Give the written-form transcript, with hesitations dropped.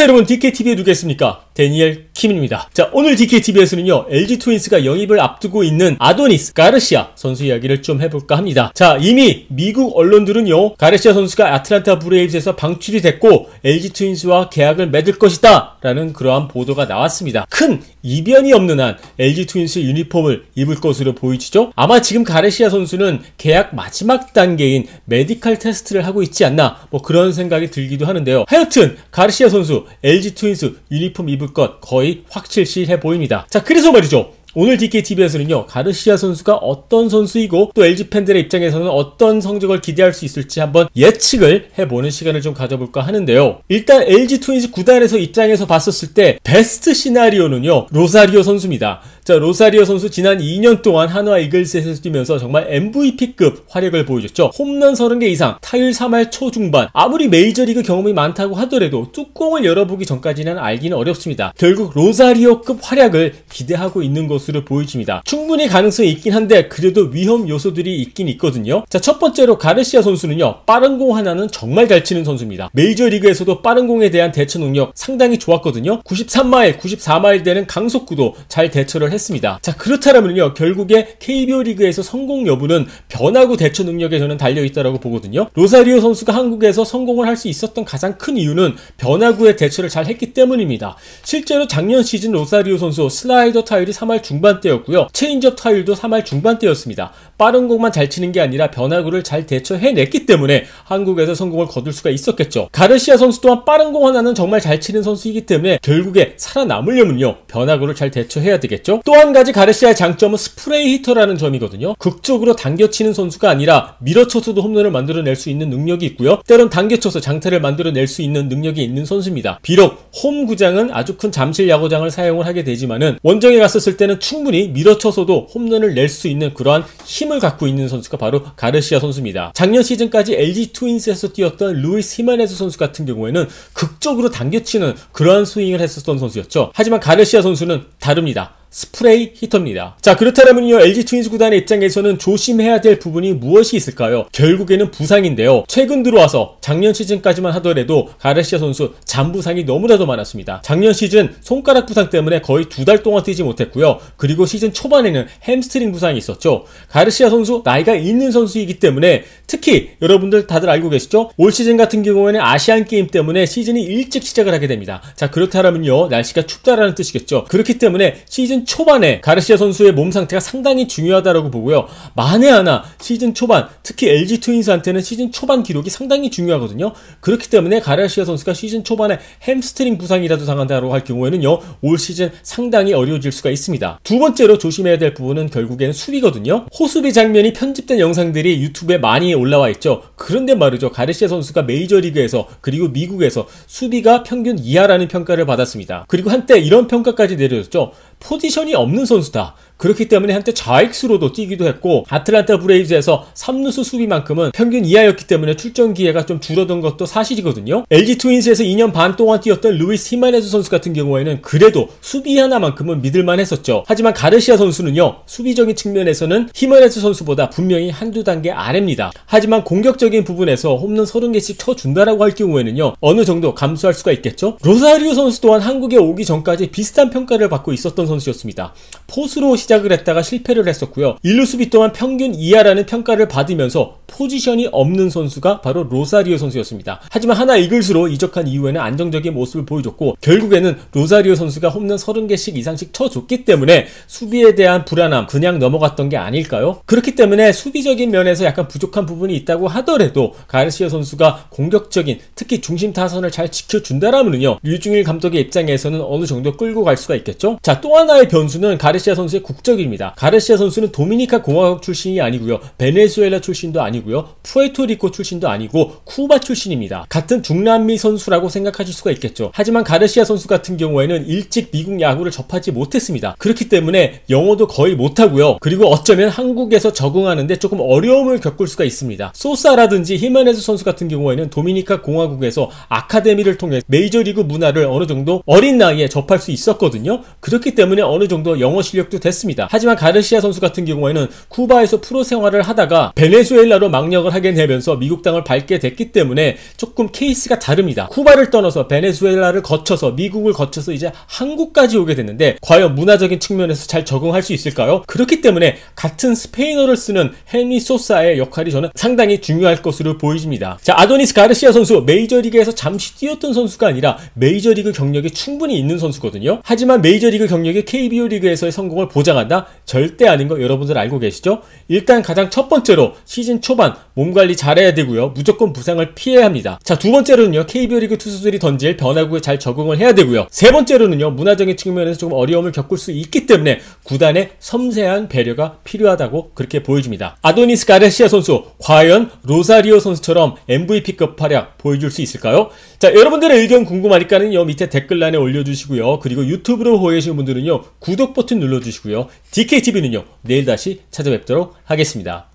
안녕하세요 여러분, DKTV에 누가 있습니까? 데니엘 킴입니다. 자, 오늘 DKTV에서는요 LG 트윈스가 영입을 앞두고 있는 아도니스 가르시아 선수 이야기를 좀 해볼까 합니다. 자, 이미 미국 언론들은요 가르시아 선수가 아틀란타 브레이브스에서 방출이 됐고 LG 트윈스와 계약을 맺을 것이다 라는 그러한 보도가 나왔습니다. 큰 이변이 없는 한 LG 트윈스 유니폼을 입을 것으로 보이지죠. 아마 지금 가르시아 선수는 계약 마지막 단계인 메디컬 테스트를 하고 있지 않나, 뭐 그런 생각이 들기도 하는데요. 하여튼 가르시아 선수 LG 트윈스 유니폼 입을 것 거의 확실시해 보입니다. 자, 그래서 말이죠, 오늘 DKTV에서는요 가르시아 선수가 어떤 선수이고 또 LG 팬들의 입장에서는 어떤 성적을 기대할 수 있을지 한번 예측을 해보는 시간을 좀 가져볼까 하는데요. 일단 LG 트윈스 구단에서 입장에서 봤었을 때 베스트 시나리오는요 로사리오 선수입니다. 자, 로사리오 선수 지난 2년 동안 한화 이글스에서 뛰면서 정말 MVP급 활약을 보여줬죠. 홈런 30개 이상, 타율 3할 초중반. 아무리 메이저리그 경험이 많다고 하더라도 뚜껑을 열어보기 전까지는 알기는 어렵습니다. 결국 로사리오급 활약을 기대하고 있는 것으로 보여집니다. 충분히 가능성이 있긴 한데 그래도 위험 요소들이 있긴 있거든요. 자, 첫 번째로 가르시아 선수는요 빠른 공 하나는 정말 잘 치는 선수입니다. 메이저리그에서도 빠른 공에 대한 대처 능력 상당히 좋았거든요. 93마일, 94마일 되는 강속구도 잘 대처를 했습니다. 자, 그렇다면요 결국에 KBO 리그에서 성공 여부는 변화구 대처 능력에 저는 달려있다고 보거든요. 로사리오 선수가 한국에서 성공을 할 수 있었던 가장 큰 이유는 변화구의 대처를 잘 했기 때문입니다. 실제로 작년 시즌 로사리오 선수 슬라이더 타율이 3할 중반대였고요. 체인지업 타율도 3할 중반대였습니다. 빠른 공만 잘 치는 게 아니라 변화구를 잘 대처해냈기 때문에 한국에서 성공을 거둘 수가 있었겠죠. 가르시아 선수 또한 빠른 공 하나는 정말 잘 치는 선수이기 때문에 결국에 살아남으려면요 변화구를 잘 대처해야 되겠죠. 또 한 가지 가르시아의 장점은 스프레이 히터라는 점이거든요. 극적으로 당겨치는 선수가 아니라 밀어쳐서도 홈런을 만들어낼 수 있는 능력이 있고요. 때론 당겨쳐서 장타를 만들어낼 수 있는 능력이 있는 선수입니다. 비록 홈 구장은 아주 큰 잠실 야구장을 사용을 하게 되지만은 원정에 갔었을 때는 충분히 밀어쳐서도 홈런을 낼 수 있는 그러한 힘을 갖고 있는 선수가 바로 가르시아 선수입니다. 작년 시즌까지 LG 트윈스에서 뛰었던 루이스 히메네즈 선수 같은 경우에는 극적으로 당겨치는 그러한 스윙을 했었던 선수였죠. 하지만 가르시아 선수는 다릅니다. 스프레이 히터입니다. 자, 그렇다면요 LG 트윈스 구단의 입장에서는 조심해야 될 부분이 무엇이 있을까요? 결국에는 부상인데요. 최근 들어와서 작년 시즌까지만 하더라도 가르시아 선수 잔부상이 너무나도 많았습니다. 작년 시즌 손가락 부상 때문에 거의 2달 동안 뛰지 못했고요. 그리고 시즌 초반에는 햄스트링 부상이 있었죠. 가르시아 선수 나이가 있는 선수이기 때문에 특히 여러분들 다들 알고 계시죠? 올 시즌 같은 경우에는 아시안 게임 때문에 시즌이 일찍 시작을 하게 됩니다. 자, 그렇다면요 날씨가 춥다라는 뜻이겠죠. 그렇기 때문에 시즌 초반에 가르시아 선수의 몸 상태가 상당히 중요하다고 보고요. 만에 하나 시즌 초반, 특히 LG 트윈스한테는 시즌 초반 기록이 상당히 중요하거든요. 그렇기 때문에 가르시아 선수가 시즌 초반에 햄스트링 부상이라도 당한다고 할 경우에는요 올 시즌 상당히 어려워질 수가 있습니다. 두 번째로 조심해야 될 부분은 결국에는 수비거든요. 호수비 장면이 편집된 영상들이 유튜브에 많이 올라와 있죠. 그런데 말이죠, 가르시아 선수가 메이저리그에서 그리고 미국에서 수비가 평균 이하라는 평가를 받았습니다. 그리고 한때 이런 평가까지 내려졌죠. 포지션이 없는 선수다. 그렇기 때문에 한때 좌익수로도 뛰기도 했고 아틀란타 브레이브스에서 3루수 수비만큼은 평균 이하였기 때문에 출전 기회가 좀 줄어든 것도 사실이거든요. LG 트윈스에서 2년 반 동안 뛰었던 루이스 히메네즈 선수 같은 경우에는 그래도 수비 하나만큼은 믿을만 했었죠. 하지만 가르시아 선수는요 수비적인 측면에서는 히메네즈 선수보다 분명히 한두 단계 아래입니다. 하지만 공격적인 부분에서 홈런 30개씩 쳐준다라고 할 경우에는요 어느 정도 감수할 수가 있겠죠. 로사리오 선수 또한 한국에 오기 전까지 비슷한 평가를 받고 있었던 선수였습니다. 포수로 시작을 했다가 실패를 했었고요. 1루 수비 또한 평균 이하라는 평가를 받으면서 포지션이 없는 선수가 바로 로사리오 선수였습니다. 하지만 하나 이글스로 이적한 이후에는 안정적인 모습을 보여줬고 결국에는 로사리오 선수가 홈런 30개씩 이상씩 쳐줬기 때문에 수비에 대한 불안함 그냥 넘어갔던 게 아닐까요? 그렇기 때문에 수비적인 면에서 약간 부족한 부분이 있다고 하더라도 가르시아 선수가 공격적인 특히 중심 타선을 잘 지켜준다라면요 류중일 감독의 입장에서는 어느 정도 끌고 갈 수가 있겠죠. 자, 또 하나의 변수는 가르시아 선수의 국적입니다. 가르시아 선수는 도미니카 공화국 출신이 아니고요. 베네수엘라 출신도 아니고요. 푸에르토리코 출신도 아니고 쿠바 출신입니다. 같은 중남미 선수라고 생각하실 수가 있겠죠. 하지만 가르시아 선수 같은 경우에는 일찍 미국 야구를 접하지 못했습니다. 그렇기 때문에 영어도 거의 못하고요. 그리고 어쩌면 한국에서 적응하는데 조금 어려움을 겪을 수가 있습니다. 소사라든지 히메네즈 선수 같은 경우에는 도미니카 공화국에서 아카데미를 통해 메이저리그 문화를 어느 정도 어린 나이에 접할 수 있었거든요. 그렇기 때문에 어느 정도 영어 실력도 됐습니다. 했습니다. 하지만 가르시아 선수 같은 경우에는 쿠바에서 프로 생활을 하다가 베네수엘라로 망력을 하게 되면서 미국 땅을 밟게 됐기 때문에 조금 케이스가 다릅니다. 쿠바를 떠나서 베네수엘라를 거쳐서 미국을 거쳐서 이제 한국까지 오게 됐는데 과연 문화적인 측면에서 잘 적응할 수 있을까요? 그렇기 때문에 같은 스페인어를 쓰는 헨리 소사의 역할이 저는 상당히 중요할 것으로 보여집니다. 자, 아도니스 가르시아 선수 메이저리그에서 잠시 뛰었던 선수가 아니라 메이저리그 경력이 충분히 있는 선수거든요. 하지만 메이저리그 경력이 KBO 리그에서의 성공을 보장한다? 절대 아닌 거 여러분들 알고 계시죠? 일단 가장 첫 번째로 시즌 초반 몸관리 잘해야 되고요. 무조건 부상을 피해야 합니다. 자, 두 번째로는요. KBO 리그 투수들이 던질 변화구에 잘 적응을 해야 되고요. 세 번째로는요. 문화적인 측면에서 조금 어려움을 겪을 수 있기 때문에 구단의 섬세한 배려가 필요하다고 그렇게 보여집니다. 아도니스 가르시아 선수 과연 로사리오 선수처럼 MVP급 활약 보여줄 수 있을까요? 자, 여러분들의 의견 궁금하니까는요. 밑에 댓글란에 올려주시고요. 그리고 유튜브로 보시는 분들은요. 구독 버튼 눌러주시고요. DKTV는요. 내일 다시 찾아뵙도록 하겠습니다.